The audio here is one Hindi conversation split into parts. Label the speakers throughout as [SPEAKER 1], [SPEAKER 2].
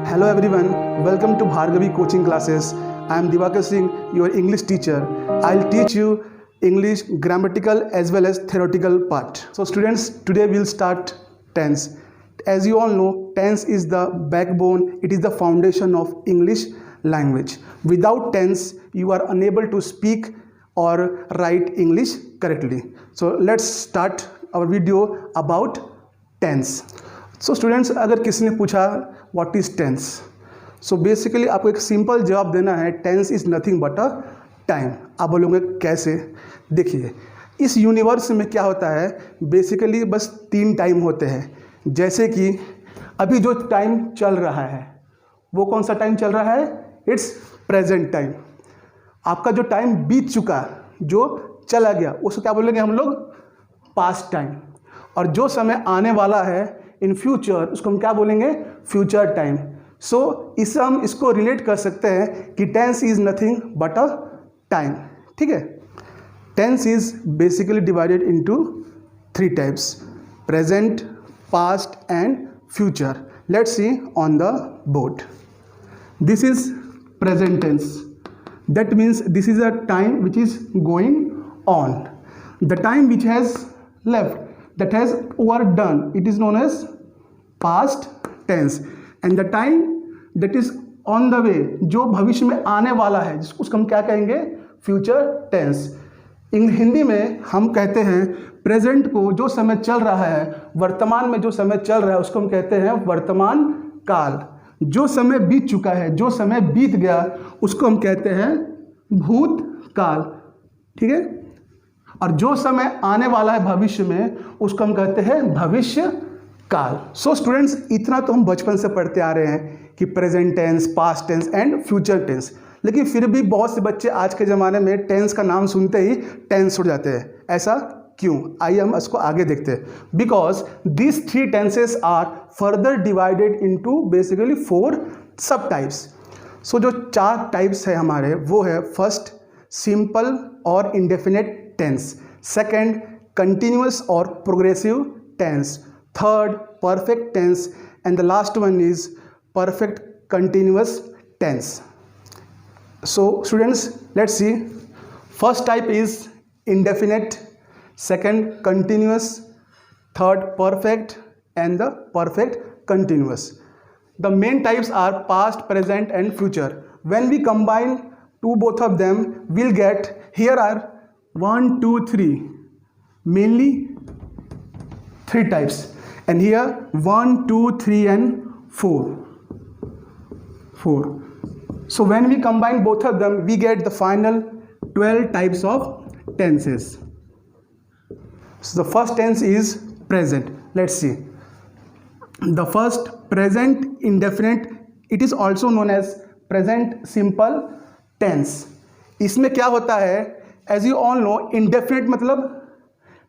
[SPEAKER 1] Hello everyone, welcome to Bhargavi coaching classes. I am Diwakar Singh, your English teacher. I'll teach you English grammatical as well as theoretical part. So students, today we'll start tense. As you all know, tense is the backbone, it is the foundation of English language. Without tense, you are unable to speak or write English correctly. So let's start our video about tense. So students, अगर किसी ने पूछा what is tense, so basically आपको एक सिंपल जवाब देना है, tense is nothing but a time. आप बोलोगे कैसे? देखिए, इस यूनिवर्स में क्या होता है, बेसिकली बस 3 टाइम होते हैं। जैसे कि अभी जो टाइम चल रहा है वो कौन सा टाइम चल रहा है? It's present time. आपका जो टाइम बीत चुका, जो चला गया, उसको क्या बोलेंगे हम लोग? Past time. और जो समय आने वाला है इन फ्यूचर, उसको हम क्या बोलेंगे? Future time. सो इससे हम इसको रिलेट कर सकते हैं कि tense is nothing but a time. ठीक है, tense is basically divided into 3 types: present, past and future. Let's see on the board. This is present tense, that means this is a time which is going on. The time which has left, that has over done, it is known as past tense, and the time that is on the way, जो भविष्य में आने वाला है, जिसको उसको हम क्या कहेंगे? Future tense. हिंदी में हम कहते हैं प्रेजेंट को, जो समय चल रहा है, वर्तमान में जो समय चल रहा है, उसको हम कहते हैं वर्तमान काल। जो समय बीत चुका है, जो समय बीत गया, उसको हम कहते हैं भूतकाल। ठीक है, और जो समय आने वाला है भविष्य में, उसको हम कहते हैं भविष्य काल। सो स्टूडेंट्स, इतना तो हम बचपन से पढ़ते आ रहे हैं कि present tense, past tense and future tense, लेकिन फिर भी बहुत से बच्चे आज के ज़माने में टेंस का नाम सुनते ही टेंस उड़ जाते हैं। ऐसा क्यों? आइए हम इसको आगे देखते हैं। Because this 3 tenses are further divided into basically 4 sub types. सो जो 4 टाइप्स है हमारे, वो है फर्स्ट सिंपल और इंडेफिनिट टेंस, सेकंड कंटिन्यूअस और progressive tense, third perfect tense, and the last one is perfect continuous tense. So students, let's see. First type is indefinite, second continuous, third perfect and the perfect continuous. The main types are past, present and future. When we combine both of them, we'll get, here are 1, 2, 3, mainly 3 types, and here 1, 2, 3 and 4. So when we combine both of them, we get the final 12 types of tenses. So the first tense is present. Let's see. The first, present indefinite, it is also known as present simple tense. इसमें क्या होता है? As you all know, indefinite मतलब,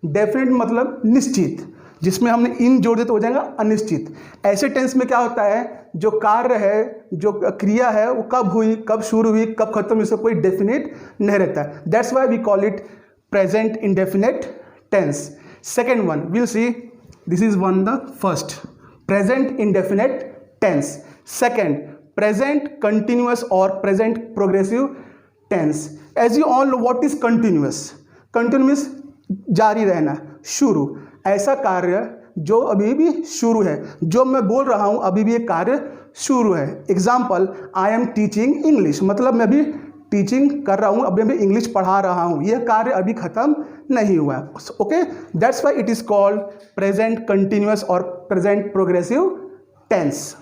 [SPEAKER 1] डेफिनेट मतलब निश्चित, जिसमें हमने इन जोड़ दे तो हो जाएगा अनिश्चित। ऐसे टेंस में क्या होता है, जो कार्य है, जो क्रिया है, वो कब हुई, कब शुरू हुई, कब खत्म हुई, इसका कोई डेफिनेट नहीं रहता है। That's why we call it present indefinite tense. Second one, will see, this is one the first present indefinite tense. Second present continuous और present progressive tense. As you all know what is continuous? Continuous जारी रहना, शुरू, ऐसा कार्य जो अभी भी शुरू है। जो मैं बोल रहा हूँ अभी भी एक कार्य शुरू है। Example, I am teaching English, मतलब मैं अभी टीचिंग कर रहा हूँ, अभी मैं इंग्लिश पढ़ा रहा हूँ, यह कार्य अभी खत्म नहीं हुआ है। Okay, that's why it is called present continuous और present progressive tense.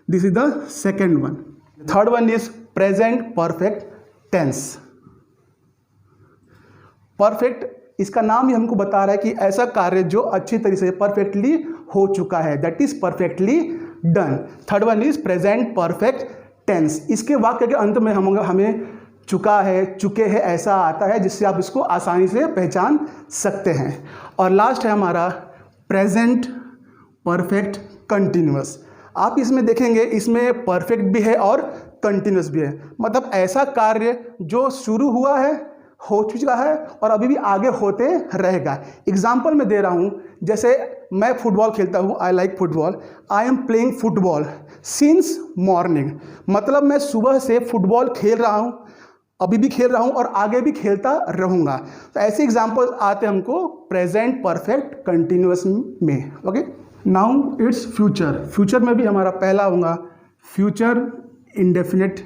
[SPEAKER 1] This is the second one. Third one is present perfect tense. Perfect, इसका नाम ही हमको बता रहा है कि ऐसा कार्य जो अच्छी तरीके से परफेक्टली हो चुका है, that is perfectly done. Third one is present perfect tense. इसके वाक्य के अंत में हमें चुका है, चुके हैं, ऐसा आता है जिससे आप इसको आसानी से पहचान सकते हैं. और लास्ट है हमारा प्रेजेंट परफेक्ट कंटिन्यूअस. आप इसमें देखेंगे, इसमें परफेक्ट भी है और कंटिन्यूअस भी है, मतलब ऐसा कार्य जो शुरू हुआ है, हो चुका है और अभी भी आगे होते रहेगा। एग्जाम्पल मैं दे रहा हूँ, जैसे मैं फुटबॉल खेलता हूँ, I like football, I am playing football since morning, मतलब मैं सुबह से फुटबॉल खेल रहा हूँ, अभी भी खेल रहा हूँ और आगे भी खेलता रहूँगा। तो ऐसे एग्जाम्पल आते हैं हमको प्रेजेंट परफेक्ट कंटिन्यूअस में। Okay, now it's future. Future में भी हमारा पहला होगा फ्यूचर इंडेफिनिट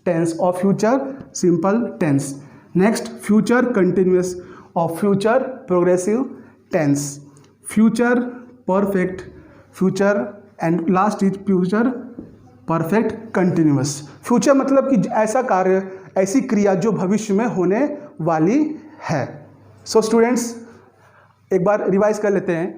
[SPEAKER 1] टेंस और future simple tense. Next future continuous और future progressive tense, future perfect, future and last is future perfect continuous. Future मतलब कि ऐसा कार्य, ऐसी क्रिया जो भविष्य में होने वाली है। सो स्टूडेंट्स, एक बार रिवाइज कर लेते हैं।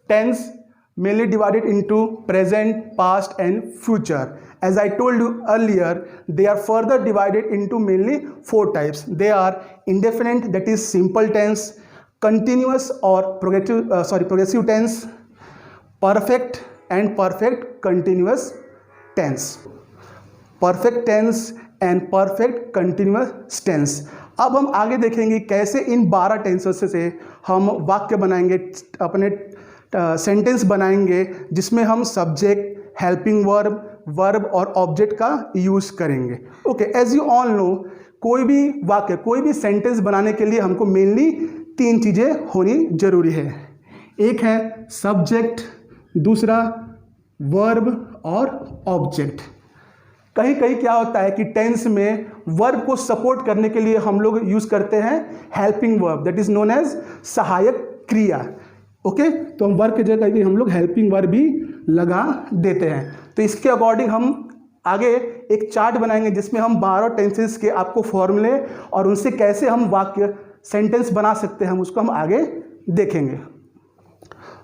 [SPEAKER 1] Tense mainly divided into present, past and future. As I told you earlier, they are further divided into mainly 4 types. They are indefinite, that is simple tense, continuous or progressive tense, perfect and perfect continuous tense. Perfect tense and perfect continuous tense. अब हम आगे देखेंगे कैसे इन 12 टेंसेस से हम वाक्य बनाएंगे, अपने सेंटेंस बनाएंगे जिसमें हम सब्जेक्ट, हेल्पिंग वर्ब, वर्ब और ऑब्जेक्ट का यूज़ करेंगे। Okay, as you all know, कोई भी वाक्य, कोई भी सेंटेंस बनाने के लिए हमको मेनली 3 चीज़ें होनी जरूरी है। एक है सब्जेक्ट, दूसरा वर्ब और ऑब्जेक्ट। कहीं कहीं क्या होता है कि टेंस में वर्ब को सपोर्ट करने के लिए हम लोग यूज़ करते हैं helping verb, that is known as सहायक क्रिया। ओके, तो हम वर्ब की जगह हम लोग हेल्पिंग वर्ब भी लगा देते हैं। तो इसके अकॉर्डिंग हम आगे एक चार्ट बनाएंगे जिसमें हम 12 टेंसेस के आपको फॉर्मूले और उनसे कैसे हम वाक्य, सेंटेंस बना सकते हैं, हम उसको हम आगे देखेंगे।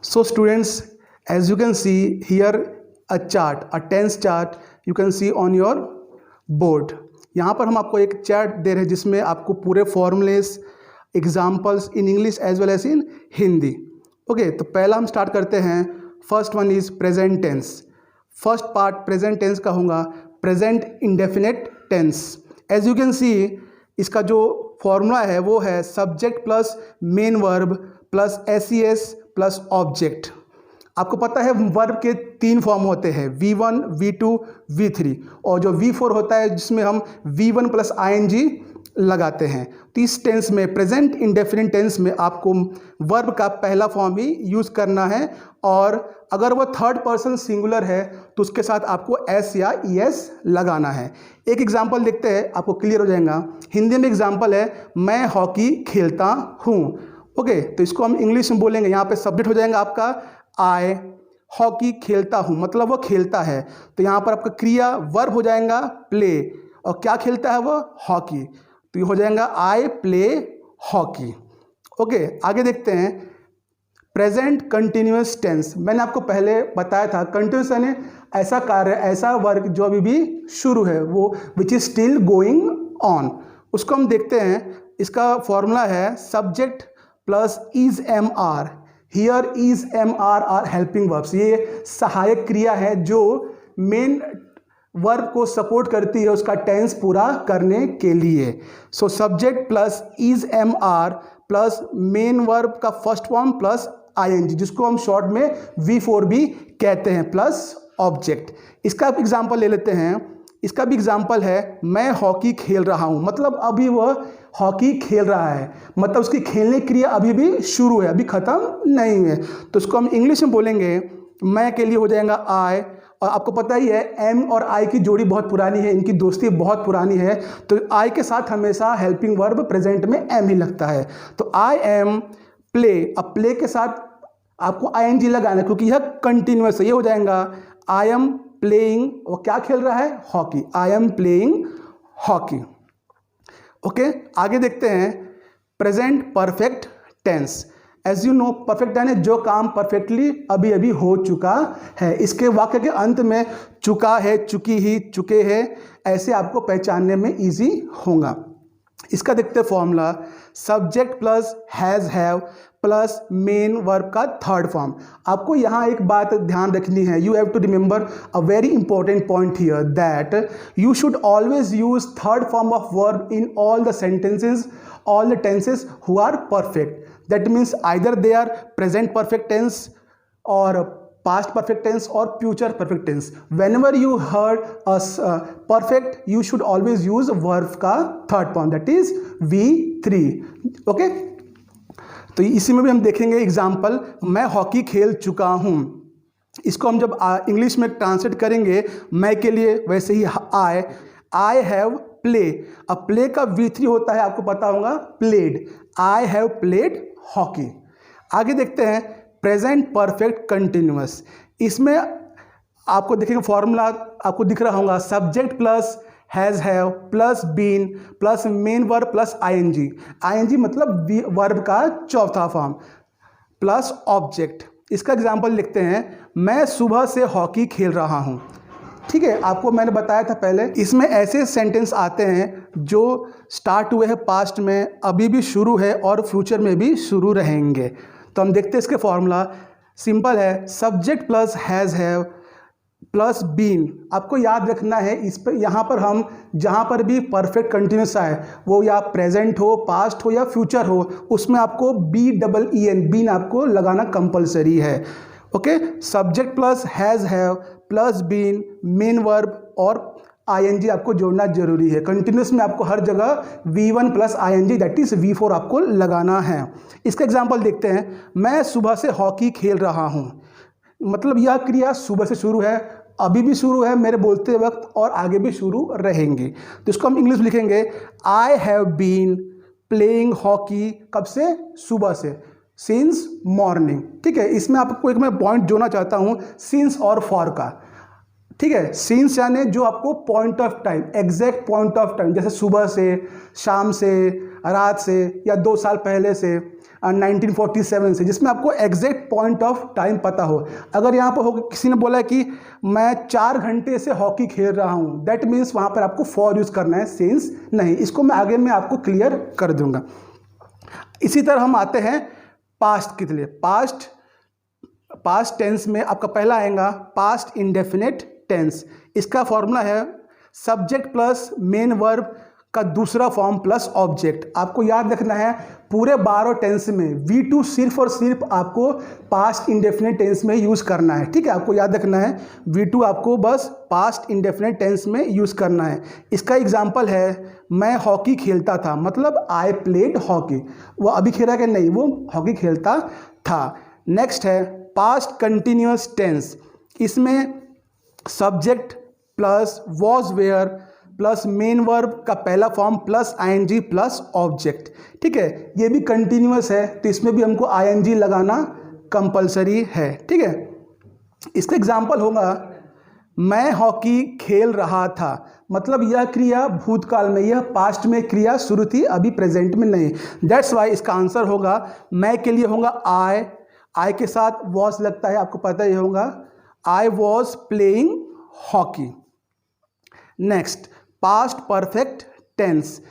[SPEAKER 1] So students, as you can see here a chart, a tense chart you can see on your board. यहाँ पर हम आपको एक चार्ट दे रहे हैं जिसमें आपको पूरे formulas, examples in English as well as in Hindi. Okay, तो पहला हम स्टार्ट करते हैं। First one is present tense. First part present tense का होगा present indefinite tense. As you can see, इसका जो फॉर्मूला है वो है subject plus main verb plus S plus object. आपको पता है वर्ब के 3 फॉर्म होते हैं, V1, V2, V3, और जो V4 होता है जिसमें हम V1 प्लस ING लगाते हैं। तो इस टेंस में, प्रेजेंट इंडेफिनिट टेंस में, आपको वर्ब का पहला फॉर्म ही यूज़ करना है और अगर वह थर्ड पर्सन सिंगुलर है तो उसके साथ आपको एस या ES लगाना है। एक एग्जांपल देखते हैं, आपको क्लियर हो जाएगा। हिंदी में एग्जांपल है, मैं हॉकी खेलता हूँ। ओके, तो इसको हम इंग्लिश में बोलेंगे। यहाँ पे सब्जेक्ट हो जाएगा आपका आई, हॉकी खेलता हूँ मतलब वो खेलता है, तो यहाँ पर आपका क्रिया वर्ब हो जाएगा प्ले, और क्या खेलता है वो, हॉकी, तो ये हो जाएगा आई प्ले हॉकी। ओके, आगे देखते हैं प्रेजेंट कंटिन्यूअस टेंस। मैंने आपको पहले बताया था कंटिन्यूअस यानी ऐसा कार्य, ऐसा वर्क जो अभी भी शुरू है, वो which is still going on. उसको हम देखते हैं। इसका फॉर्मूला है subject plus is MR। Here is MR are helping verbs. ये सहायक क्रिया है जो मेन वर्ब को सपोर्ट करती है उसका टेंस पूरा करने के लिए। So subject plus is MR plus main verb का फर्स्ट फॉर्म प्लस ING, जिसको हम शॉर्ट में V4 भी कहते हैं, प्लस ऑब्जेक्ट। इसका एग्जांपल ले लेते हैं। इसका भी एग्जांपल है, मैं हॉकी खेल रहा हूँ, मतलब अभी वह हॉकी खेल रहा है, मतलब उसकी खेलने की क्रिया अभी भी शुरू है, अभी ख़त्म नहीं है। तो इसको हम इंग्लिश में बोलेंगे, मैं के लिए हो जाएगा आई, और आपको पता ही है M और I की जोड़ी बहुत पुरानी है, इनकी दोस्ती बहुत पुरानी है, तो I के साथ हमेशा हेल्पिंग वर्ब प्रेजेंट में M ही लगता है। तो आई एम प्ले, अब प्ले के साथ आपको ING लगाना है क्योंकि यह कंटिन्यूअस है। ये हो जाएगा आई एम प्लेइंग, वो क्या खेल रहा है, hockey, I am playing hockey. Okay, आगे देखते हैं present perfect tense. As you know, perfect यानी जो काम परफेक्टली अभी अभी हो चुका है। इसके वाक्य के अंत में चुका है, चुकी ही, चुके हैं, ऐसे आपको पहचानने में इजी होगा। इसका देखते हैं formula, subject plus has have plus main verb का थर्ड फॉर्म। आपको यहाँ एक बात ध्यान रखनी है, you have to remember a very important point here that you should always use third form of verb in all the sentences, all the tenses who are perfect. That means either they are present perfect tense or past perfect tense or future perfect tense. Whenever you heard as perfect, you should always use verb का third form, that is V3. Okay? तो इसी में भी हम देखेंगे एग्जाम्पल, मैं हॉकी खेल चुका हूँ। इसको हम जब इंग्लिश में ट्रांसलेट करेंगे मैं के लिए, वैसे ही आई हैव प्ले। अब प्ले का V3 होता है, आपको पता होगा, played. I have played hockey. आगे देखते हैं प्रेजेंट परफेक्ट कंटिन्यूअस। इसमें आपको देखेंगे फॉर्मूला आपको दिख रहा होगा, subject plus has have plus been plus main verb plus ING. ING मतलब वर्ब का चौथा फॉर्म प्लस ऑब्जेक्ट। इसका एग्जाम्पल लिखते हैं, मैं सुबह से हॉकी खेल रहा हूँ। ठीक है, आपको मैंने बताया था पहले, इसमें ऐसे सेंटेंस आते हैं जो स्टार्ट हुए हैं पास्ट में, अभी भी शुरू है और फ्यूचर में भी शुरू रहेंगे। तो हम देखते हैं इसके फॉर्मूला। सिंपल है, subject plus has have plus been. आपको याद रखना है, इस पर यहाँ पर हम जहाँ पर भी परफेक्ट कंटिन्यूस आए, वो या प्रेजेंट हो, पास्ट हो या फ्यूचर हो, उसमें आपको BEEN बीन आपको लगाना कंपलसरी है। Okay, subject plus has have plus been main verb और आईएनजी आपको जोड़ना जरूरी है। कंटिन्यूस में आपको हर जगह V1 plus ING that is V4 आपको लगाना है। इसका एग्जांपल देखते हैं, मैं सुबह से हॉकी खेल रहा हूँ। मतलब यह क्रिया सुबह से शुरू है, अभी भी शुरू है मेरे बोलते वक्त और आगे भी शुरू रहेंगे। तो इसको हम इंग्लिश लिखेंगे, I have been playing hockey. कब से? सुबह से, सिंस मॉर्निंग। ठीक है, इसमें आपको एक मैं पॉइंट जोड़ना चाहता हूँ, सिंस और फॉर का। ठीक है, सिंस यानी जो आपको point of time, exact point of time, जैसे सुबह से, शाम से, रात से, या 2 साल पहले से, 1947 से, जिसमें आपको एग्जैक्ट पॉइंट ऑफ टाइम पता हो। अगर यहाँ पर हो किसी ने बोला कि मैं 4 घंटे से हॉकी खेल रहा हूँ, दैट मीन्स वहाँ पर आपको फॉर यूज़ करना है, सिंस नहीं। इसको मैं आगे में आपको क्लियर कर दूंगा। इसी तरह हम आते हैं पास्ट के लिए। पास्ट टेंस में आपका पहला आएगा पास्ट इंडेफिनिट टेंस। इसका फॉर्मूला है सब्जेक्ट प्लस मेन वर्ब का दूसरा फॉर्म प्लस ऑब्जेक्ट। आपको याद रखना है, पूरे 12 टेंस में V2 सिर्फ और सिर्फ आपको पास्ट इंडेफिनिट टेंस में यूज़ करना है। ठीक है, आपको याद रखना है, V2 आपको बस पास्ट इंडेफिनिट टेंस में यूज़ करना है। इसका एग्जाम्पल है, मैं हॉकी खेलता था, मतलब आई प्लेड हॉकी। वो अभी खेला कि नहीं, वो हॉकी खेलता था। नेक्स्ट है पास्ट कंटिन्यूअस टेंस। इसमें subject plus was were plus main verb का पहला form plus ING plus object. ठीक है, ये भी कंटिन्यूअस है, तो इसमें भी हमको आईएनजी लगाना कंपलसरी है। ठीक है, इसका एग्जाम्पल होगा, मैं हॉकी खेल रहा था। मतलब यह क्रिया भूतकाल में, यह पास्ट में क्रिया शुरू थी, अभी प्रेजेंट में नहीं। दैट्स वाई इसका आंसर होगा, मैं के लिए होगा आई के साथ वॉज लगता है, आपको पता ही होगा, I was playing hockey. Next past perfect tense.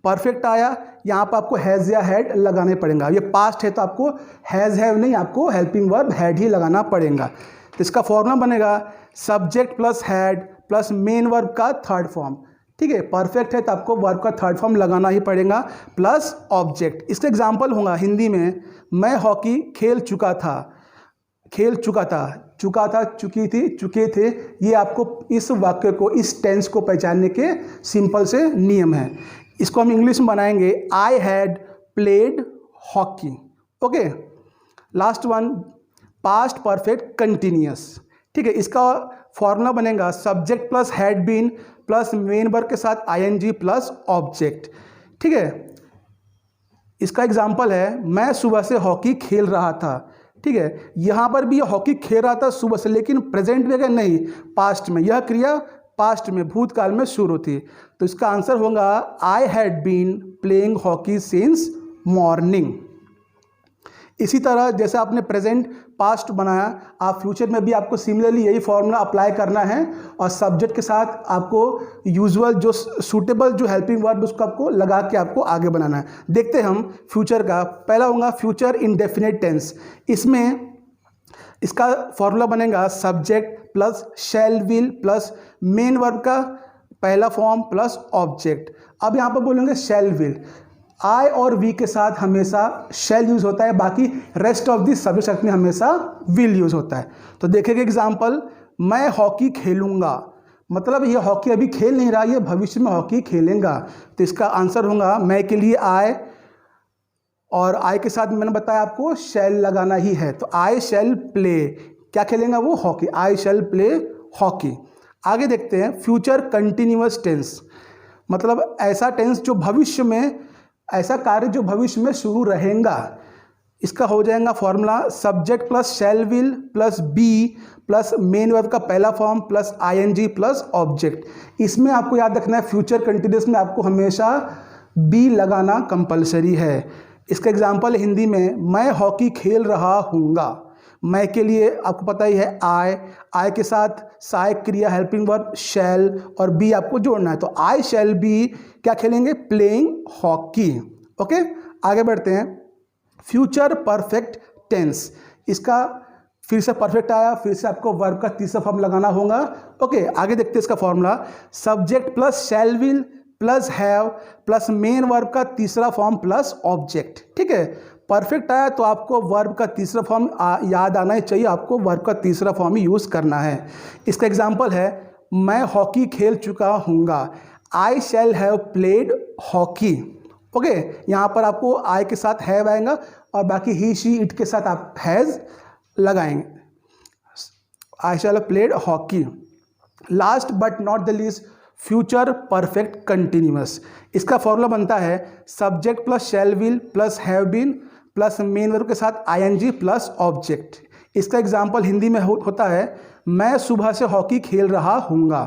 [SPEAKER 1] Perfect आया, यहाँ पर आपको हैज़ या हैड लगाने पड़ेगा। ये पास्ट है तो आपको हैज़ हैव नहीं, आपको हेल्पिंग वर्ब हैड ही लगाना पड़ेगा। तो इसका फॉर्मूला बनेगा subject plus had plus main verb का थर्ड फॉर्म। ठीक है, परफेक्ट है तो आपको वर्ब का थर्ड फॉर्म लगाना ही पड़ेगा प्लस ऑब्जेक्ट। इसका एग्जाम्पल होगा हिंदी में, मैं हॉकी खेल चुका था। खेल चुका था, चुका था, चुकी थी, चुके थे, ये आपको इस वाक्य को, इस टेंस को पहचानने के सिंपल से नियम हैं। इसको हम इंग्लिश में बनाएंगे, I had played hockey. Okay, last one past perfect continuous. ठीक है, इसका फॉर्मूला बनेगा subject plus had been plus main verb के साथ आईएनजी प्लस ऑब्जेक्ट। ठीक है, इसका एग्जाम्पल है, मैं सुबह से हॉकी खेल रहा था। ठीक है, यहाँ पर भी हॉकी खेल रहा था सुबह से, लेकिन प्रेजेंट में नहीं, पास्ट में। यह क्रिया पास्ट में, भूतकाल में शुरू थी। तो इसका आंसर होगा I had been playing hockey since morning. इसी तरह जैसे आपने प्रेजेंट पास्ट बनाया, आप फ्यूचर में भी आपको सिमिलरली यही फॉर्मूला अप्लाई करना है और सब्जेक्ट के साथ आपको यूजुअल जो सूटेबल जो हेल्पिंग वर्ब उसको आपको लगा के आपको आगे बनाना है। देखते हैं हम फ्यूचर का। पहला होगा फ्यूचर इंडेफिनिट टेंस। इसमें इसका फॉर्मूला बनेगा subject plus shall will plus main verb का पहला फॉर्म प्लस ऑब्जेक्ट। अब यहाँ पर बोलेंगे शैल विल, आई और वी के साथ हमेशा शैल यूज होता है, बाकी रेस्ट ऑफ दी सब्जेक्ट में हमेशा विल यूज होता है। तो देखेंगे एग्जांपल, मैं हॉकी खेलूंगा, मतलब ये हॉकी अभी खेल नहीं रहा, ये भविष्य में हॉकी खेलेगा। तो इसका आंसर होगा मैं के लिए आई, और आई के साथ मैंने बताया आपको शैल लगाना ही है। तो आई शैल प्ले, क्या खेलेगा वो, हॉकी। आई शैल प्ले हॉकी। आगे देखते हैं फ्यूचर कंटिन्यूअस टेंस, मतलब ऐसा टेंस जो भविष्य में, ऐसा कार्य जो भविष्य में शुरू रहेगा। इसका हो जाएगा formula subject plus shall will plus be plus main verb का पहला form plus ING plus object. इसमें आपको याद रखना है फ्यूचर कंटिन्यूअस में आपको हमेशा बी लगाना कंपलसरी है। इसका एग्जाम्पल हिंदी में, मैं हॉकी खेल रहा हूँगा। मैं के लिए आपको पता ही है आई के साथ सहायक क्रिया हेल्पिंग वर्ब शैल और बी आपको जोड़ना है। तो आई शैल बी क्या खेलेंगे, प्लेइंग हॉकी। ओके, आगे बढ़ते हैं फ्यूचर परफेक्ट टेंस। इसका फिर से परफेक्ट आया, फिर से आपको वर्ब का तीसरा फॉर्म लगाना होगा। ओके, आगे देखते हैं इसका formula subject plus shall will plus have plus main verb का तीसरा फॉर्म प्लस ऑब्जेक्ट। ठीक है, परफेक्ट आया तो आपको वर्ब का तीसरा फॉर्म याद आना ही चाहिए, आपको वर्ब का तीसरा फॉर्म ही यूज़ करना है। इसका एग्जांपल है, मैं हॉकी खेल चुका हूँगा, I shall have played hockey. Okay, यहाँ पर आपको आई के साथ हैव आएगा और बाकी ही शी इट के साथ आप हैज़ लगाएंगे। I shall have played hockey. Last but not the least future perfect continuous. इसका फॉर्मूला बनता है subject plus shall will plus have been plus main verb के साथ आईएनजी प्लस ऑब्जेक्ट। इसका एग्जाम्पल हिंदी में होता है, मैं सुबह से हॉकी खेल रहा हूँगा।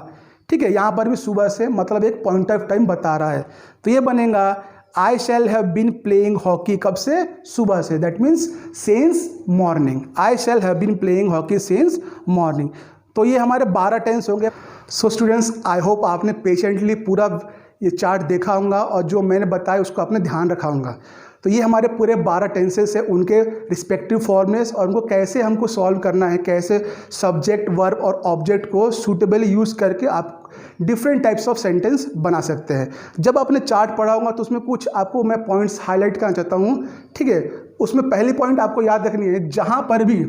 [SPEAKER 1] ठीक है, यहाँ पर भी सुबह से मतलब एक पॉइंट ऑफ टाइम बता रहा है। तो ये बनेगा I shall have been playing hockey, कब से, सुबह से, that means since morning. I shall have been playing hockey since morning. तो ये हमारे 12 टेंस होंगे। सो स्टूडेंट्स, आई होप आपने पेशेंटली पूरा ये चार्ट देखा होगा और जो मैंने बताया उसको आपने ध्यान रखा होगा। तो ये हमारे पूरे 12 टेंसेस है, उनके रिस्पेक्टिव फॉर्मेस और उनको कैसे हमको सॉल्व करना है, कैसे सब्जेक्ट वर्ब और ऑब्जेक्ट को सूटेबली यूज़ करके आप डिफरेंट टाइप्स ऑफ सेंटेंस बना सकते हैं। जब आपने चार्ट पढ़ा होगा तो उसमें कुछ आपको मैं पॉइंट्स हाईलाइट करना चाहता हूँ। ठीक है, उसमें पहली पॉइंट आपको याद रखनी है, जहाँ पर भी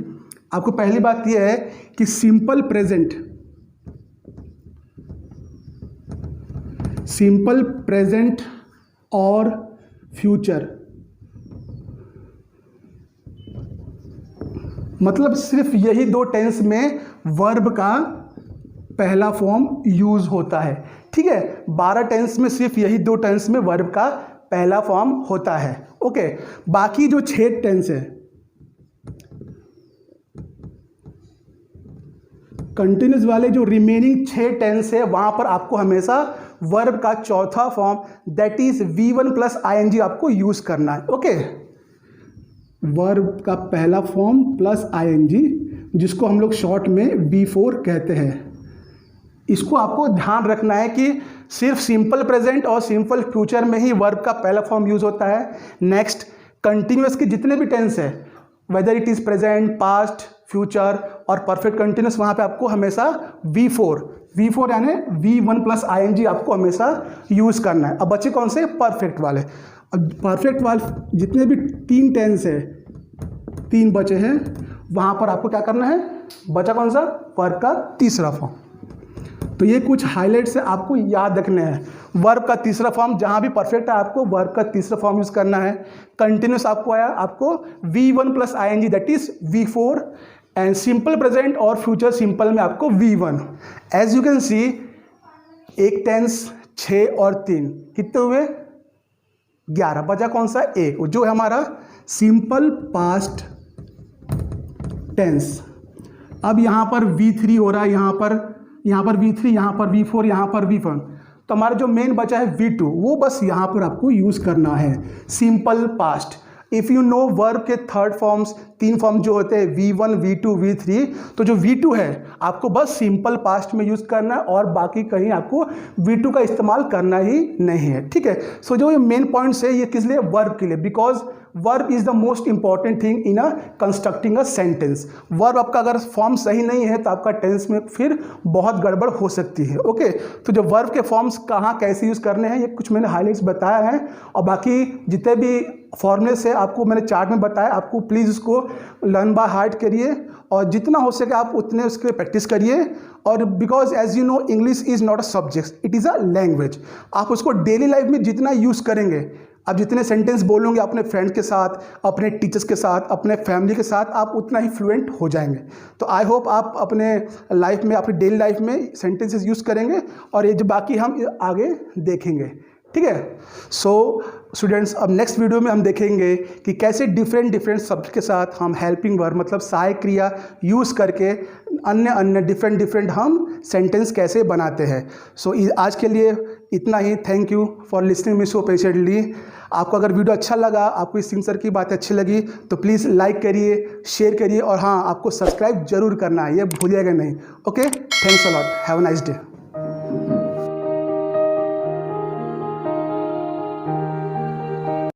[SPEAKER 1] आपको पहली बात यह है कि सिंपल प्रेजेंट और फ्यूचर, मतलब सिर्फ यही 2 टेंस में वर्ब का पहला फॉर्म यूज होता है। ठीक है, 12 टेंस में सिर्फ यही 2 टेंस में वर्ब का पहला फॉर्म होता है। ओके, बाकी जो 6 टेंस है, कंटिन्यूस वाले जो रिमेनिंग 6 टेंस है, वहां पर आपको हमेशा वर्ब का चौथा form that is V1 plus ING आपको यूज करना है। ओके, वर्ब का पहला फॉर्म प्लस आईएनजी, जिसको हम लोग शॉर्ट में V4 कहते हैं। इसको आपको ध्यान रखना है कि सिर्फ सिंपल प्रेजेंट और सिंपल फ्यूचर में ही वर्ब का पहला फॉर्म यूज होता है। नेक्स्ट, कंटिन्यूस के जितने भी टेंस है, whether it is present, past, future और परफेक्ट कंटिन्यूस, वहाँ पे आपको हमेशा V4 यानी V1 प्लस आईएनजी आपको हमेशा यूज़ करना है। अब बचे कौन से, परफेक्ट वाले। अब परफेक्ट वाले जितने भी 3 टेंस है, 3 बचे हैं, वहाँ पर आपको क्या करना है, बचा कौन सा, वर्ब का तीसरा फॉर्म। तो ये कुछ हाईलाइट्स आपको याद रखने हैं। वर्ब का तीसरा फॉर्म जहाँ भी परफेक्ट है आपको वर्ब का तीसरा फॉर्म यूज़ करना है। कंटिन्यूस आपको आया, आपको V1 plus ING that is V4 and simple present और फ्यूचर सिंपल में आपको V1। एज यू कैन सी, एक टेंस 6 और 3 कितने हुए, 11, बचा कौन सा, ए, जो है हमारा सिंपल पास्ट टेंस। अब यहाँ पर V3 हो रहा है, यहाँ पर V3, यहाँ पर V4, यहाँ पर V1। तो हमारा जो मेन बचा है V2, वो बस यहाँ पर आपको यूज़ करना है, simple past. If you know verb के थर्ड फॉर्म्स, 3 फॉर्म जो होते हैं V1, V2, V3, तो जो V2 है आपको बस सिंपल पास्ट में यूज़ करना है और बाकी कहीं आपको V2 का इस्तेमाल करना ही नहीं है, ठीक है। सो जो ये मेन पॉइंट्स है ये किस लिए, वर्ब के लिए, because verb is the most important thing in a constructing a sentence. Verb आपका अगर फॉर्म सही नहीं है तो आपका टेंस में फिर बहुत गड़बड़ हो सकती है, ओके। तो जो वर्ब के फॉर्म्स कहाँ कैसे यूज़ करने हैं ये कुछ मैंने हाईलाइट्स बताया है, और बाकी जितने भी फॉर्मुलेस है आपको मैंने चार्ट में बताया, आपको प्लीज़ उसको लर्न बाय हार्ट करिए और जितना हो सके आप उतने उसके प्रैक्टिस करिए। और because as you know English is not a subject, it is a language. आप उसको डेली लाइफ में जितना यूज़ करेंगे, आप जितने सेंटेंस बोलोगे अपने फ्रेंड्स के साथ, अपने टीचर्स के साथ, अपने फैमिली के साथ, आप उतना ही फ्लुएंट हो जाएंगे। तो आई होप आप अपने लाइफ में, अपनी डेली लाइफ में सेंटेंसेस यूज़ करेंगे और ये जो बाकी हम आगे देखेंगे, ठीक है। सो स्टूडेंट्स, अब नेक्स्ट वीडियो में हम देखेंगे कि कैसे डिफरेंट सब्जेक्ट के साथ हम हेल्पिंग वर्ब मतलब सहायक क्रिया यूज़ करके अन्य डिफरेंट हम सेंटेंस कैसे बनाते हैं। सो आज के लिए इतना ही। Thank you for listening me so patiently. आपको अगर वीडियो अच्छा लगा, आपको इस सिंह सर की बातें अच्छी लगी तो प्लीज़ लाइक करिए, शेयर करिए और हाँ, आपको सब्सक्राइब जरूर करना है, ये भूलिएगा नहीं, okay. Thanks a lot, have a nice day.